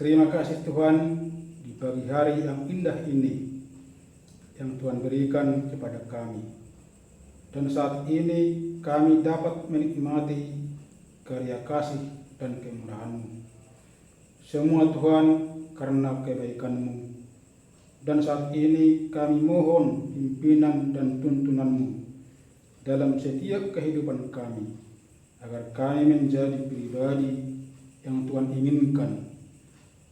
Terima kasih Tuhan di pagi hari yang indah ini yang Tuhan berikan kepada kami. Dan saat ini kami dapat menikmati karya kasih dan kemurahan-Mu. Semua Tuhan karena kebaikan-Mu. Dan saat ini kami mohon pimpinan dan tuntunan-Mu dalam setiap kehidupan kami, agar kami menjadi pribadi yang Tuhan inginkan.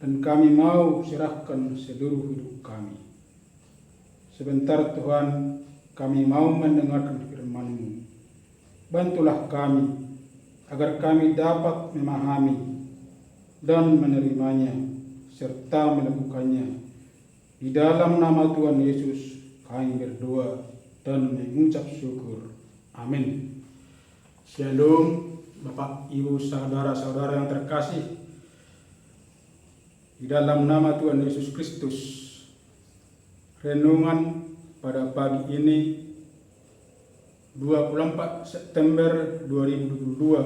Dan kami mau serahkan seluruh hidup kami. Sebentar Tuhan, kami mau mendengarkan firman-Mu. Bantulah kami, agar kami dapat memahami dan menerimanya, serta melakukannya. Di dalam nama Tuhan Yesus, kami berdoa dan mengucap syukur. Amin. Shalom, Bapak, Ibu, saudara-saudara yang terkasih. Di dalam nama Tuhan Yesus Kristus, renungan pada pagi ini 24 September 2022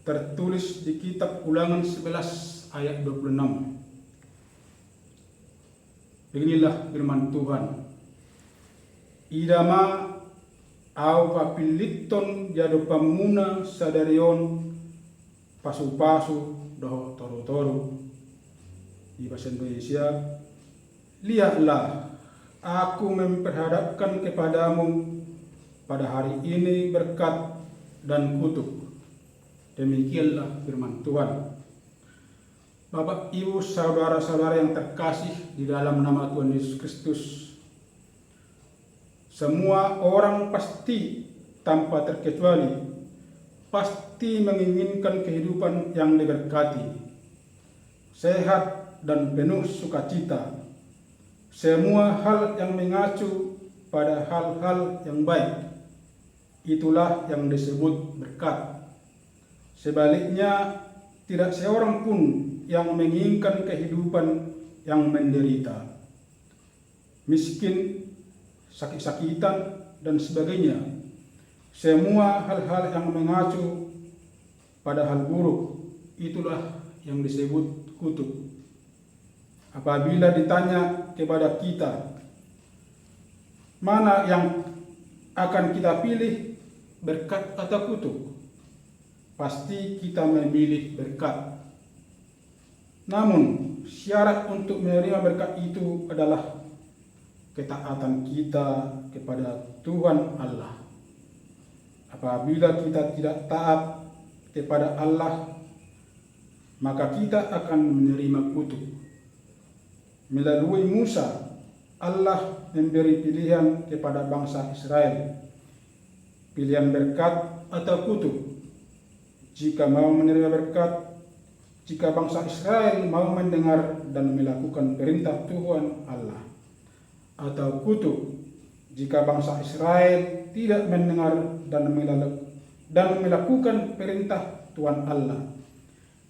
tertulis di kitab Ulangan 11 ayat 26. Beginilah firman Tuhan. Idama au papiliton jado pamuna sadarion pasu-pasu doh toro-toro. Di bahasa Indonesia, lihatlah, aku memperhadapkan kepadamu pada hari ini berkat dan kutuk. Demikianlah firman Tuhan. Bapak, Ibu, saudara-saudara yang terkasih di dalam nama Tuhan Yesus Kristus, semua orang pasti tanpa terkecuali pasti menginginkan kehidupan yang diberkati, sehat dan penuh sukacita. Semua hal yang mengacu pada hal-hal yang baik, itulah yang disebut berkat. Sebaliknya, tidak seorang pun yang menginginkan kehidupan yang menderita, miskin, sakit-sakitan, dan sebagainya. Semua hal-hal yang mengacu pada hal buruk, itulah yang disebut kutuk. Apabila ditanya kepada kita, mana yang akan kita pilih, berkat atau kutuk? Pasti kita memilih berkat. Namun, syarat untuk menerima berkat itu adalah ketaatan kita kepada Tuhan Allah. Apabila kita tidak taat kepada Allah, maka kita akan menerima kutuk. Melalui Musa, Allah memberi pilihan kepada bangsa Israel, pilihan berkat atau kutuk. Jika mau menerima berkat, jika bangsa Israel mau mendengar dan melakukan perintah Tuhan Allah, atau kutuk jika bangsa Israel tidak mendengar dan melakukan perintah Tuhan Allah.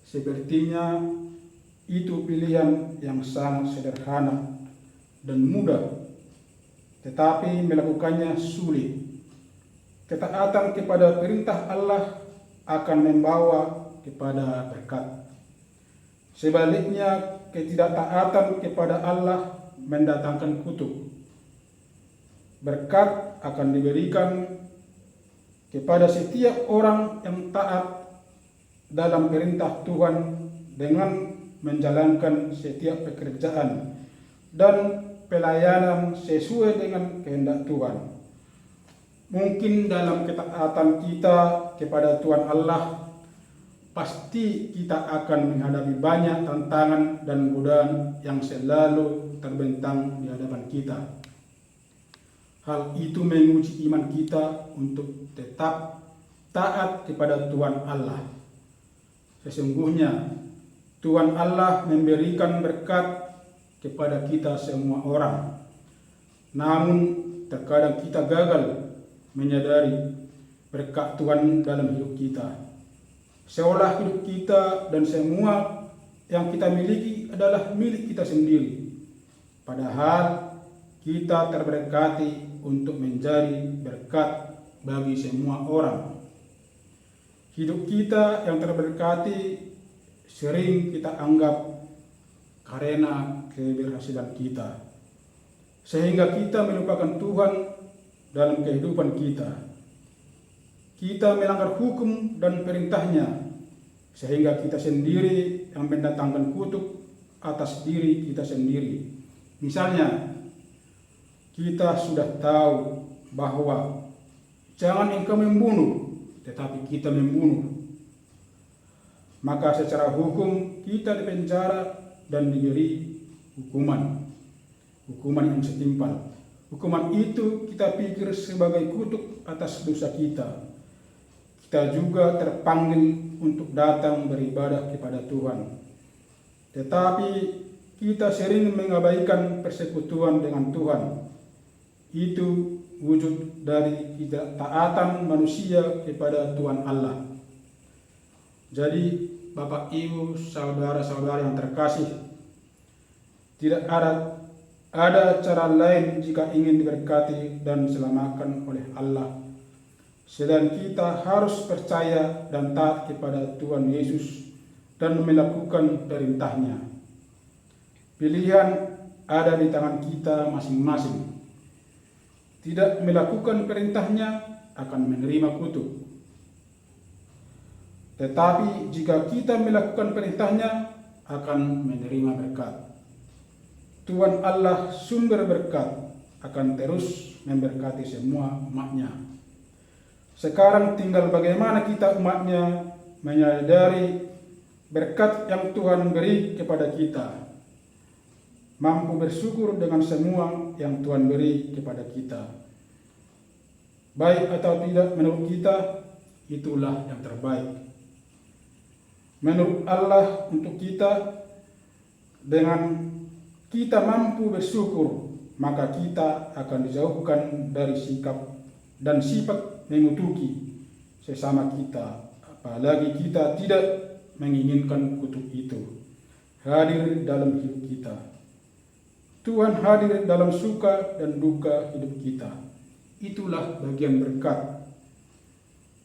Sepertinya itu pilihan yang sangat sederhana dan mudah, tetapi melakukannya sulit. Ketaatan kepada perintah Allah akan membawa kepada berkat. Sebaliknya, ketidaktaatan kepada Allah mendatangkan kutuk. Berkat akan diberikan kepada setiap orang yang taat dalam perintah Tuhan dengan menjalankan setiap pekerjaan dan pelayanan sesuai dengan kehendak Tuhan. Mungkin dalam ketaatan kita kepada Tuhan Allah, pasti kita akan menghadapi banyak tantangan dan godaan yang selalu terbentang di hadapan kita. Hal itu menguji iman kita untuk tetap taat kepada Tuhan Allah. Sesungguhnya Tuhan Allah memberikan berkat kepada kita semua orang. Namun terkadang kita gagal menyadari berkat Tuhan dalam hidup kita. Seolah hidup kita dan semua yang kita miliki adalah milik kita sendiri. Padahal kita terberkati untuk menjadi berkat bagi semua orang. Hidup kita yang terberkati sering kita anggap karena keberhasilan kita, sehingga kita melupakan Tuhan dalam kehidupan kita. Kita melanggar hukum dan perintahnya, sehingga kita sendiri yang mendatangkan kutuk atas diri kita sendiri. Misalnya, kita sudah tahu bahwa jangan engkau membunuh, tetapi kita membunuh. Maka secara hukum kita dipenjara dan diberi hukuman yang setimpal. Hukuman itu kita pikir sebagai kutuk atas dosa kita. Kita juga terpanggil untuk datang beribadah kepada Tuhan. Tetapi kita sering mengabaikan persekutuan dengan Tuhan. Itu wujud dari ketidaktaatan manusia kepada Tuhan Allah. Jadi Bapak, Ibu, saudara-saudara yang terkasih, tidak ada cara lain jika ingin diberkati dan diselamatkan oleh Allah. Sedang kita harus percaya dan taat kepada Tuhan Yesus dan melakukan perintahnya. Pilihan ada di tangan kita masing-masing. Tidak melakukan perintahnya akan menerima kutuk. Tetapi jika kita melakukan perintahnya akan menerima berkat. Tuhan Allah sumber berkat akan terus memberkati semua umatnya. Sekarang tinggal bagaimana kita umatnya menyadari berkat yang Tuhan beri kepada kita, mampu bersyukur dengan semua yang Tuhan beri kepada kita. Baik atau tidak menurut kita, itulah yang terbaik. Menurut Allah untuk kita, dengan kita mampu bersyukur, maka kita akan dijauhkan dari sikap dan sifat mengutuki sesama kita, apalagi kita tidak menginginkan kutuk itu hadir dalam hidup kita. Tuhan hadir dalam suka dan duka hidup kita. Itulah bagian berkat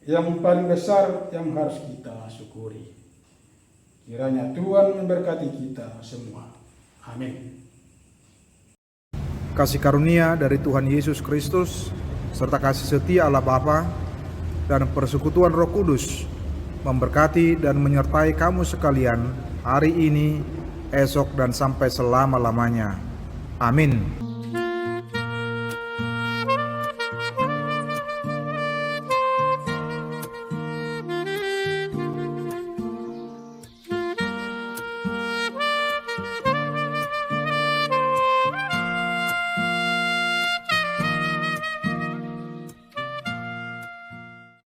yang paling besar yang harus kita syukuri. Kiranya Tuhan memberkati kita semua. Amin. Kasih karunia dari Tuhan Yesus Kristus serta kasih setia Allah Bapa dan persekutuan Roh Kudus memberkati dan menyertai kamu sekalian hari ini, esok, dan sampai selama-lamanya. Amin.